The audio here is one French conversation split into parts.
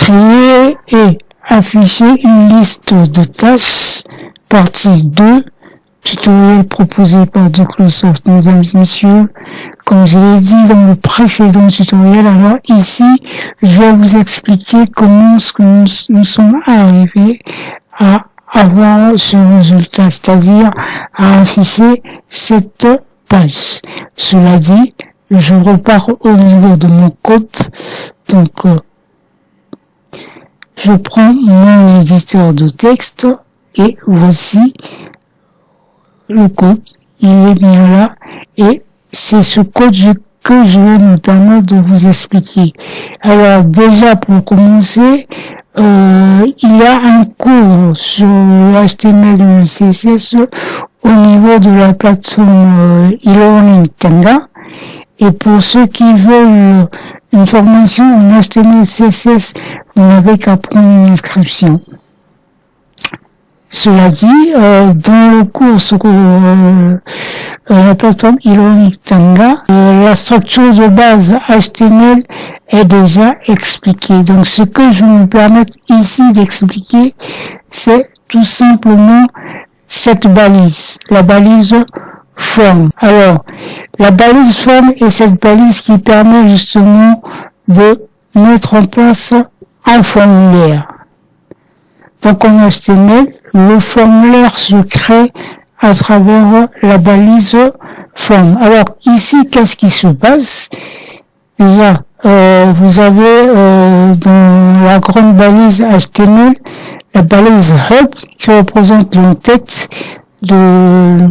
Créer et afficher une liste de tâches, partie 2, tutoriel proposé par Microsoft, mesdames et messieurs. Comme je l'ai dit dans le précédent tutoriel, alors ici, je vais vous expliquer comment nous sommes arrivés à avoir ce résultat, c'est-à-dire à afficher cette page. Cela dit, je repars au niveau de mon code. Donc, je prends mon éditeur de texte et voici le code. Il est bien là et c'est ce code que je vais me permettre de vous expliquer. Alors déjà pour commencer, il y a un cours sur le HTML et le CSS au niveau de la plateforme e-learning Tanga. Et pour ceux qui veulent une formation en HTML et CSS, vous n'avez qu'à prendre une inscription. Cela dit, dans le cours sur la plateforme e-learning Tanga, la structure de base HTML est déjà expliquée. Donc ce que je me permets ici d'expliquer, c'est tout simplement cette balise, la balise form. Alors, la balise form est cette balise qui permet justement de mettre en place un formulaire. Donc en HTML, le formulaire se crée à travers la balise form. Alors ici, qu'est-ce qui se passe? Déjà, vous avez dans la grande balise HTML, la balise head qui représente l'entête de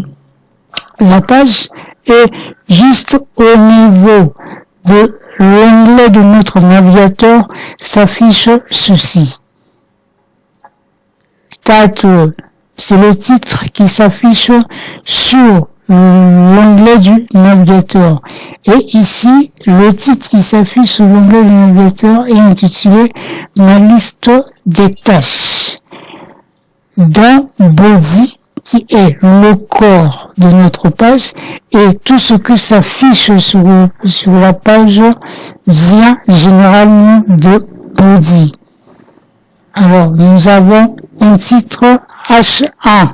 la page et juste au niveau de l'onglet de notre navigateur s'affiche ceci. Title, c'est le titre qui s'affiche sur l'onglet du navigateur. Et ici, le titre qui s'affiche sur l'onglet du navigateur est intitulé Ma liste des tâches. Dans Body, qui est le corps de notre page, et tout ce que s'affiche sur la page vient généralement de Body. Alors, nous avons un titre H1.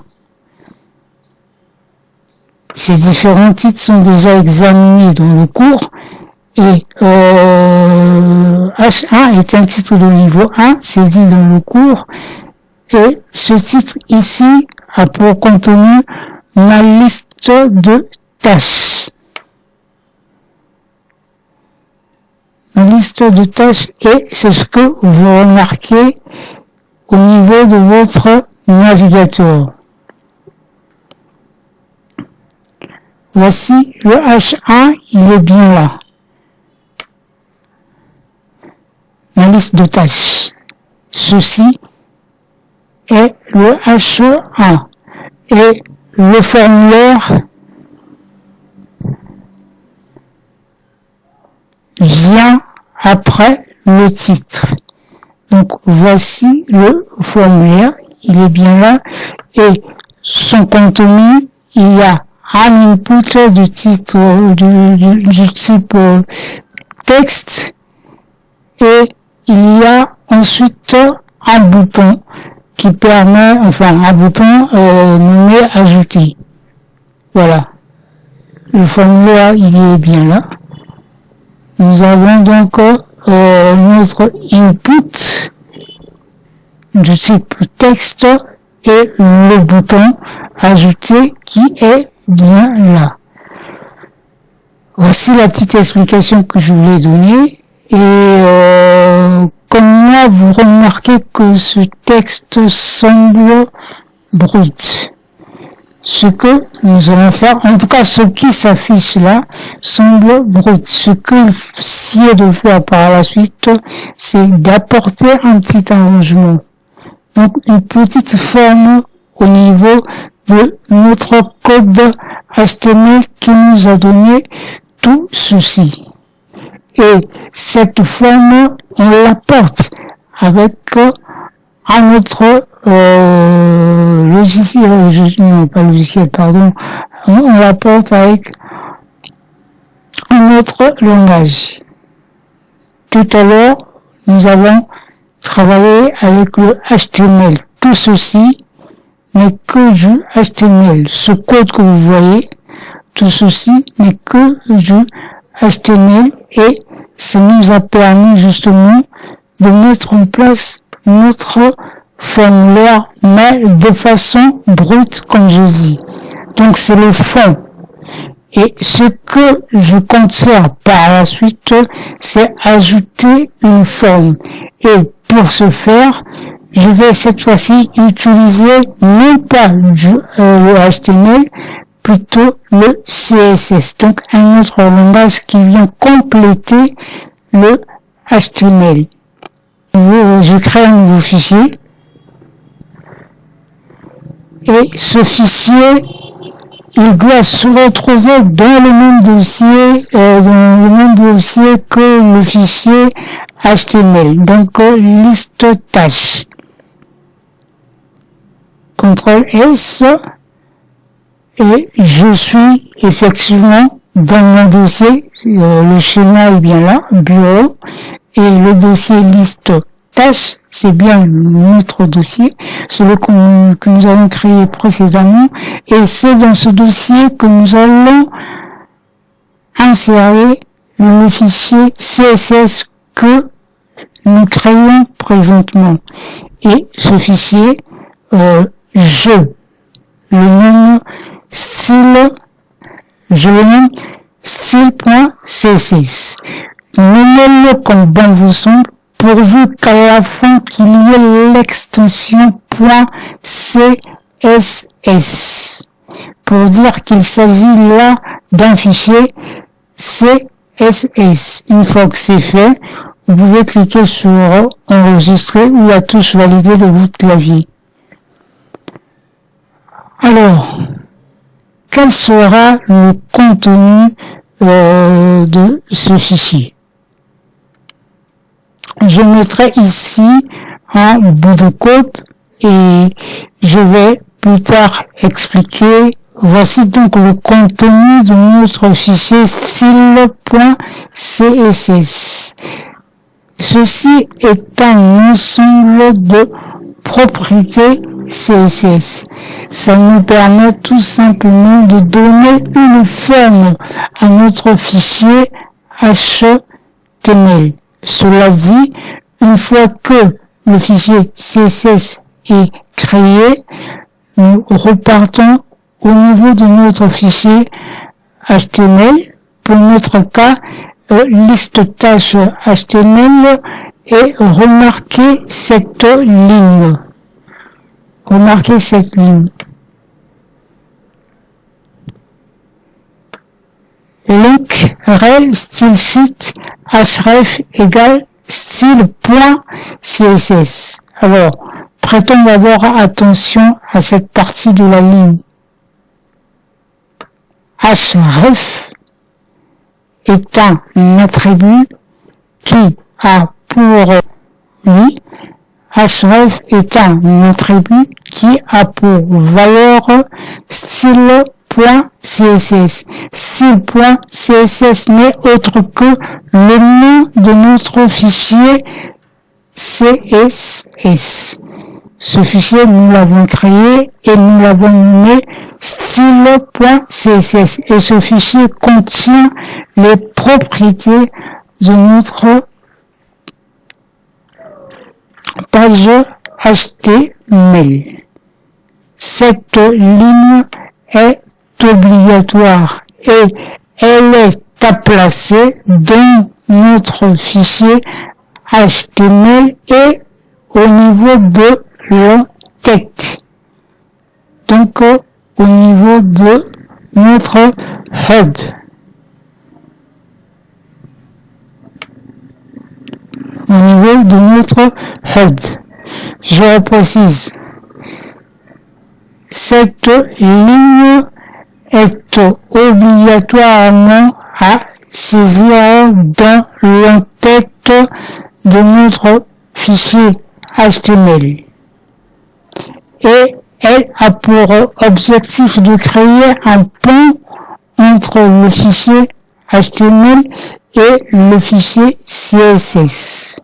Ces différents titres sont déjà examinés dans le cours, et H1 est un titre de niveau 1, c'est dit dans le cours, et ce titre ici a pour contenu ma liste de tâches. Ma liste de tâches, et c'est ce que vous remarquez au niveau de votre navigateur. Voici le H1, il est bien là. Ma liste de tâches. Ceci est le H1 et le formulaire vient après le titre. Donc voici le formulaire, il est bien là et son contenu, il y a un input du titre du type texte et il y a ensuite un bouton qui permet, enfin un bouton nommé ajouter. Voilà. Le formulaire, il est bien là. Nous avons donc notre input du type texte et le bouton ajouter qui est bien là. Voici la petite explication que je voulais donner. Et comme là, vous remarquez que ce texte semble brut. Ce que nous allons faire, en tout cas ce qui s'affiche là, semble brut. Ce que essayer de faire par la suite, c'est d'apporter un petit arrangement. Donc une petite forme au niveau de notre code HTML qui nous a donné tout ceci. Et cette forme, on l'apporte avec un autre logiciel, non pas logiciel, pardon, on l'apporte avec un autre langage. Tout à l'heure, nous avons travailler avec le HTML. Tout ceci n'est que du HTML. Ce code que vous voyez, tout ceci n'est que du HTML et ça nous a permis justement de mettre en place notre formulaire, mais de façon brute, comme je dis. Donc c'est le fond. Et ce que je compte faire par la suite, c'est ajouter une forme. Et pour ce faire, je vais cette fois-ci utiliser non pas le HTML, plutôt le CSS. Donc un autre langage qui vient compléter le HTML. Je crée un nouveau fichier. Et ce fichier, il doit se retrouver dans le même dossier, que le fichier HTML. Donc, liste tâches. CTRL S. Et je suis effectivement dans mon dossier. Le schéma est bien là, bureau. Et le dossier liste tâches, c'est bien notre dossier, celui que nous avons créé précédemment, et c'est dans ce dossier que nous allons insérer le fichier CSS que nous créons présentement. Et ce fichier, je le nomme style.css. Nommez-le comme bon vous semble, pourvu qu'à la fin qu'il y ait l'extension .css pour dire qu'il s'agit là d'un fichier CSS. Une fois que c'est fait, vous pouvez cliquer sur enregistrer ou à touche valider de votre clavier. Alors, quel sera le contenu de ce fichier? Je mettrai ici un bout de code et je vais plus tard expliquer. Voici donc le contenu de notre fichier style.css. Ceci est un ensemble de propriétés CSS. Ça nous permet tout simplement de donner une forme à notre fichier HTML. Cela dit, une fois que le fichier CSS est créé, nous repartons au niveau de notre fichier HTML. Pour notre cas, liste tâche HTML et remarquez cette ligne. Remarquez cette ligne. Link rel stylesheet href égale style.css. Alors, prêtons d'abord attention à cette partie de la ligne. Href est un attribut qui a pour lui, href est un attribut qui a pour valeur style.css. Style.css n'est autre que le nom de notre fichier CSS. Ce fichier, nous l'avons créé et nous l'avons nommé style.css. Et ce fichier contient les propriétés de notre page HTML. Cette ligne est obligatoire et elle est à placer dans notre fichier HTML et au niveau de la tête. Donc au niveau de notre head. Au niveau de notre head. Je reprécise. Cette ligne est obligatoirement à saisir dans l'entête de notre fichier HTML. Et elle a pour objectif de créer un pont entre le fichier HTML et le fichier CSS.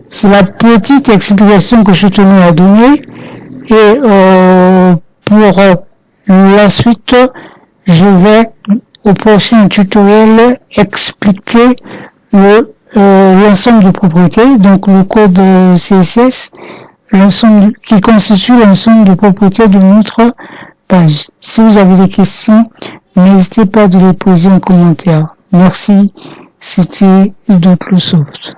C'est la petite explication que je tenais à donner. Et pour la suite, je vais au prochain tutoriel expliquer l'ensemble de propriétés, donc le code CSS, l'ensemble qui constitue l'ensemble de propriétés de notre page. Si vous avez des questions, n'hésitez pas à les poser en commentaire. Merci, c'était Udoclosoft.